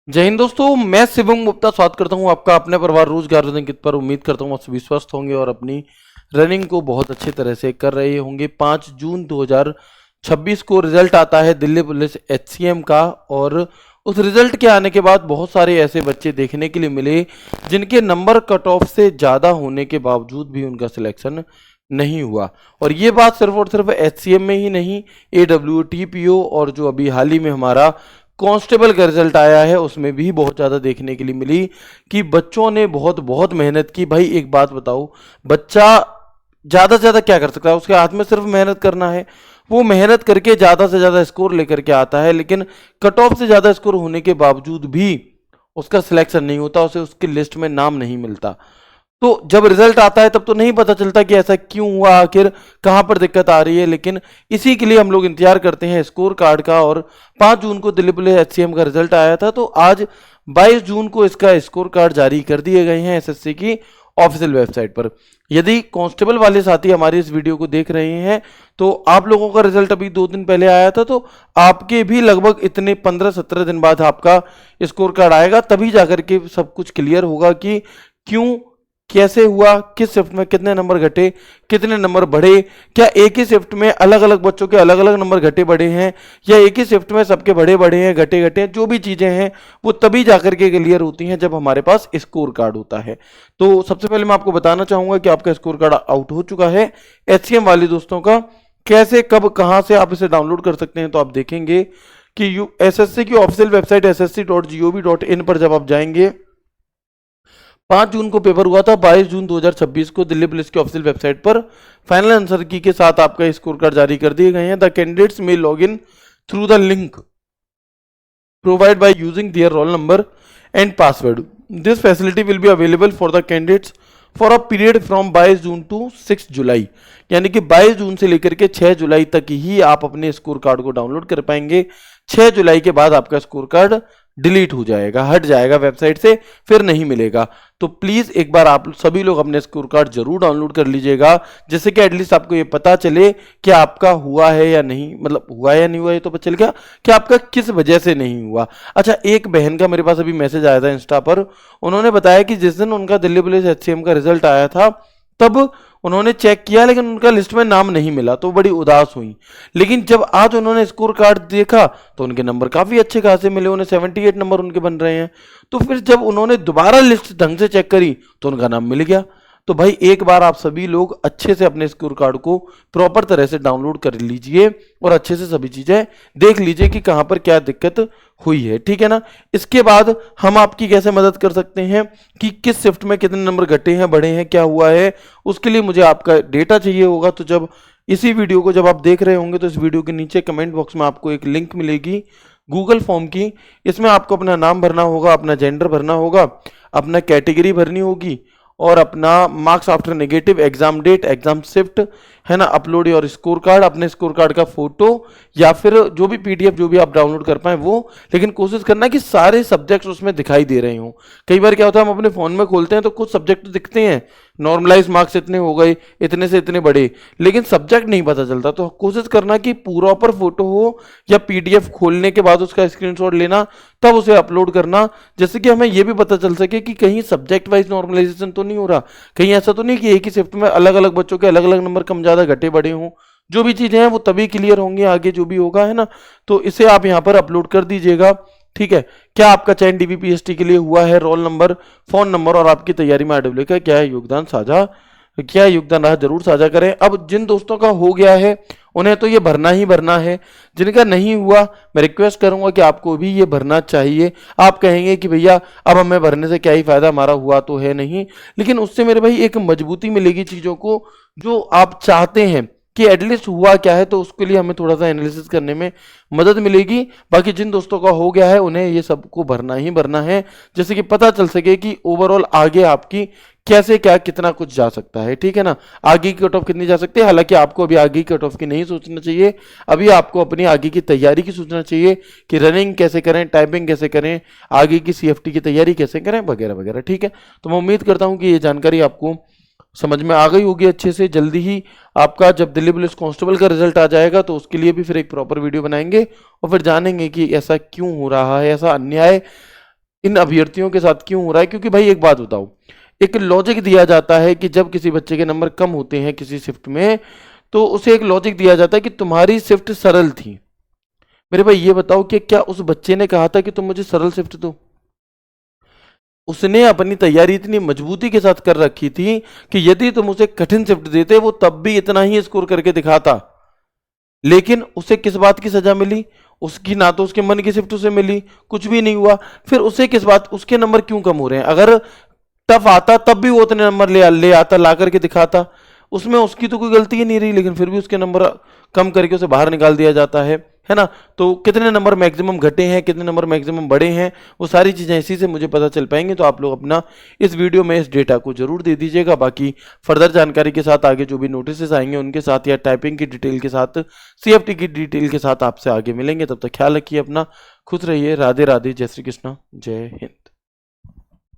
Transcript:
जय हिंद दोस्तों, मैं शिवम गुप्ता स्वागत करता हूं आपका अपने परिवार रोजगार रनिंग पर। उम्मीद करता हूं आप सभी स्वस्थ होंगे और अपनी रनिंग को बहुत अच्छी तरह से कर रहे होंगे। 5 जून 2026 को रिजल्ट आता है दिल्ली पुलिस एचसीएम का, और उस रिजल्ट के आने के बाद बहुत सारे ऐसे बच्चे देखने के लिए मिले जिनके नंबर कट ऑफ से ज़्यादा होने के बावजूद भी उनका सिलेक्शन नहीं हुआ। और ये बात सिर्फ और सिर्फ एचसीएम में ही नहीं, एडब्ल्यूटीपीओ और जो अभी हाल ही में हमारा कांस्टेबल का रिजल्ट आया है उसमें भी बहुत ज़्यादा देखने के लिए मिली कि बच्चों ने बहुत बहुत मेहनत की। भाई एक बात बताओ, बच्चा ज़्यादा से ज़्यादा क्या कर सकता है? उसके हाथ में सिर्फ मेहनत करना है। वो मेहनत करके ज़्यादा से ज़्यादा स्कोर लेकर के आता है, लेकिन कट ऑफ से ज़्यादा स्कोर होने के बावजूद भी उसका सिलेक्शन नहीं होता, उसे उसकी लिस्ट में नाम नहीं मिलता। तो जब रिजल्ट आता है तब तो नहीं पता चलता कि ऐसा क्यों हुआ, आखिर कहाँ पर दिक्कत आ रही है। लेकिन इसी के लिए हम लोग इंतजार करते हैं स्कोर कार्ड का। और 5 जून को दिल्ली पुलिस एचसीएम का रिजल्ट आया था, तो आज 22 जून को इसका स्कोर कार्ड जारी कर दिए गए हैं एसएससी की ऑफिशियल वेबसाइट पर। यदि कांस्टेबल वाले साथी हमारी इस वीडियो को देख रहे हैं तो आप लोगों का रिजल्ट अभी 2 दिन पहले आया था, तो आपके भी लगभग इतने 15-17 दिन बाद आपका स्कोर कार्ड आएगा, तभी जाकर के सब कुछ क्लियर होगा कि क्यों, कैसे हुआ, किस शिफ्ट में कितने नंबर घटे, कितने नंबर बढ़े, क्या एक ही शिफ्ट में अलग अलग बच्चों के अलग अलग नंबर घटे बढ़े हैं, या एक ही शिफ्ट में सबके बढ़े बढ़े हैं, घटे घटे हैं। जो भी चीज़ें हैं वो तभी जाकर के क्लियर होती हैं जब हमारे पास स्कोर कार्ड होता है। तो सबसे पहले मैं आपको बताना चाहूँगा कि आपका स्कोर कार्ड आउट हो चुका है एचसीएम वाले दोस्तों का। कैसे, कब, कहाँ से आप इसे डाउनलोड कर सकते हैं, तो आप देखेंगे कि एसएससी की ऑफिशियल वेबसाइट ssc.gov.in पर जब आप जाएंगे, 5 जून को पेपर हुआ था, 22 जून 2026 को दिल्ली पुलिस की ऑफिशियल वेबसाइट पर फाइनल आंसर की के साथ आपका स्कोर कार्ड जारी कर दिए गए हैं। The candidates may log in through the link provide by using their roll number and password. This facility will be available for the candidates for a period from 22 June to 6 July. यानी कि 22 जून से लेकर के 6 जुलाई तक ही आप अपने score card को download कर पाएंगे। 6 जुलाई के बाद आपका स्कोर कार्ड डिलीट हो जाएगा, हट जाएगा वेबसाइट से, फिर नहीं मिलेगा। तो प्लीज एक बार आप सभी लोग अपने स्कोर कार्ड जरूर डाउनलोड कर लीजिएगा, जिससे कि एटलीस्ट आपको ये पता चले कि आपका हुआ है या नहीं, मतलब हुआ है या नहीं हुआ, ये तो पता चल गया कि आपका किस वजह से नहीं हुआ। अच्छा, एक बहन का मेरे पास अभी मैसेज आया था इंस्टा पर। उन्होंने बताया कि जिस दिन उनका दिल्ली पुलिस एचसीएम का रिजल्ट आया था तब उन्होंने चेक किया लेकिन उनका लिस्ट में नाम नहीं मिला, तो बड़ी उदास हुई। लेकिन जब आज उन्होंने स्कोर कार्ड देखा तो उनके नंबर काफ़ी अच्छे खासे मिले, उन्हें 78 नंबर उनके बन रहे हैं। तो फिर जब उन्होंने दोबारा लिस्ट ढंग से चेक करी तो उनका नाम मिल गया। तो भाई एक बार आप सभी लोग अच्छे से अपने स्कोर कार्ड को प्रॉपर तरह से डाउनलोड कर लीजिए और अच्छे से सभी चीज़ें देख लीजिए कि कहाँ पर क्या दिक्कत हुई है, ठीक है ना। इसके बाद हम आपकी कैसे मदद कर सकते हैं कि किस शिफ्ट में कितने नंबर घटे हैं, बढ़े हैं, क्या हुआ है, उसके लिए मुझे आपका डेटा चाहिए होगा। तो जब इसी वीडियो को जब आप देख रहे होंगे तो इस वीडियो के नीचे कमेंट बॉक्स में आपको एक लिंक मिलेगी गूगल फॉर्म की। इसमें आपको अपना नाम भरना होगा, अपना जेंडर भरना होगा, अपना कैटेगरी भरनी होगी और अपना marks after negative, exam date, exam shift, है ना, अपलोड योर स्कोर कार्ड, अपने स्कोर कार्ड का फोटो या फिर जो भी पीडीएफ जो भी आप डाउनलोड कर पाए वो। लेकिन कोशिश करना कि सारे सब्जेक्ट्स उसमें दिखाई दे रहे हों। कई बार क्या होता है, हम अपने फ़ोन में खोलते हैं तो कुछ सब्जेक्ट दिखते हैं, नॉर्मलाइज मार्क्स इतने हो गए, इतने से इतने बड़े, लेकिन सब्जेक्ट नहीं पता चलता। तो कोशिश करना कि प्रॉपर फोटो हो या पीडीएफ खोलने के बाद उसका स्क्रीनशॉट लेना, तब उसे अपलोड करना, जैसे कि हमें यह भी पता चल सके कि कहीं सब्जेक्ट वाइज नॉर्मलाइजेशन तो नहीं हो रहा, कहीं ऐसा तो नहीं कि एक ही शिफ्ट में अलग अलग बच्चों के अलग अलग नंबर कम ज़्यादा घटे बढ़े हों। जो भी चीज़ें हैं वो तभी क्लियर होंगी आगे जो भी होगा, है ना। तो इसे आप यहाँ पर अपलोड कर दीजिएगा, ठीक है। क्या आपका चयन डीबीपीएसटी के लिए हुआ है, रोल नंबर, फोन नंबर और आपकी तैयारी में आरडब्ल्यू का क्या योगदान साझा, क्या योगदान रहा, जरूर साझा करें। अब जिन दोस्तों का हो गया है उन्हें तो ये भरना ही भरना है, जिनका नहीं हुआ मैं रिक्वेस्ट करूंगा कि आपको भी ये भरना चाहिए। आप कहेंगे कि भैया अब हमें भरने से क्या ही फायदा, हमारा हुआ तो है नहीं, लेकिन उससे मेरे भाई एक मजबूती मिलेगी चीज़ों को, जो आप चाहते हैं कि एटलीस्ट हुआ क्या है, तो उसके लिए हमें थोड़ा सा एनालिसिस करने में मदद मिलेगी। बाकी जिन दोस्तों का हो गया है उन्हें ये सबको भरना ही भरना है, जैसे कि पता चल सके कि ओवरऑल आगे आपकी कैसे क्या कितना कुछ जा सकता है, ठीक है ना। आगे की कट ऑफ कितनी जा सकती है, हालांकि आपको अभी आगे की कट ऑफ की नहीं सोचना चाहिए, अभी आपको अपनी आगे की तैयारी की सोचना चाहिए कि रनिंग कैसे करें, टाइपिंग कैसे करें, आगे की सीएफटी की तैयारी कैसे करें, वगैरह वगैरह, ठीक है। तो मैं उम्मीद करता हूँ कि ये जानकारी आपको समझ में आ गई होगी अच्छे से। जल्दी ही आपका जब दिल्ली पुलिस कांस्टेबल का रिजल्ट आ जाएगा तो उसके लिए भी फिर एक प्रॉपर वीडियो बनाएंगे और फिर जानेंगे कि ऐसा क्यों हो रहा है, ऐसा अन्याय इन अभ्यर्थियों के साथ क्यों हो रहा है? क्योंकि भाई एक बात बताओ, एक लॉजिक दिया जाता है कि जब किसी बच्चे के नंबर कम होते हैं किसी शिफ्ट में, तो उसे एक लॉजिक दिया जाता है कि तुम्हारी शिफ्ट सरल थी। मेरे भाई ये बताओ कि क्या उस बच्चे ने कहा था कि तुम मुझे सरल शिफ्ट दो? उसने अपनी तैयारी इतनी मजबूती के साथ कर रखी थी कि यदि तुम उसे कठिन शिफ्ट देते वो तब भी इतना ही स्कोर करके दिखाता। लेकिन उसे किस बात की सजा मिली? उसकी ना तो उसके मन की शिफ्ट उसे मिली, कुछ भी नहीं हुआ। फिर उसे किस बात, उसके नंबर क्यों कम हो रहे हैं? अगर टफ आता तब भी वो उतने नंबर ले आता, ला करके दिखाता। उसमें उसकी तो कोई गलती ही नहीं रही, लेकिन फिर भी उसके नंबर कम करके उसे बाहर निकाल दिया जाता है ना? तो कितने नंबर मैक्सिमम घटे हैं, कितने नंबर मैक्सिमम बढ़े हैं, वो सारी चीज़ें इसी से मुझे पता चल पाएंगी। तो आप लोग अपना इस वीडियो में इस डेटा को जरूर दे दीजिएगा। बाकी फर्दर जानकारी के साथ आगे जो भी नोटिस आएंगे उनके साथ या टाइपिंग की डिटेल के साथ, CFT की डिटेल के साथ आपसे आगे मिलेंगे। तब तक ख्याल रखिए अपना, खुश रहिए। राधे राधे, जय श्री कृष्ण, जय हिंद।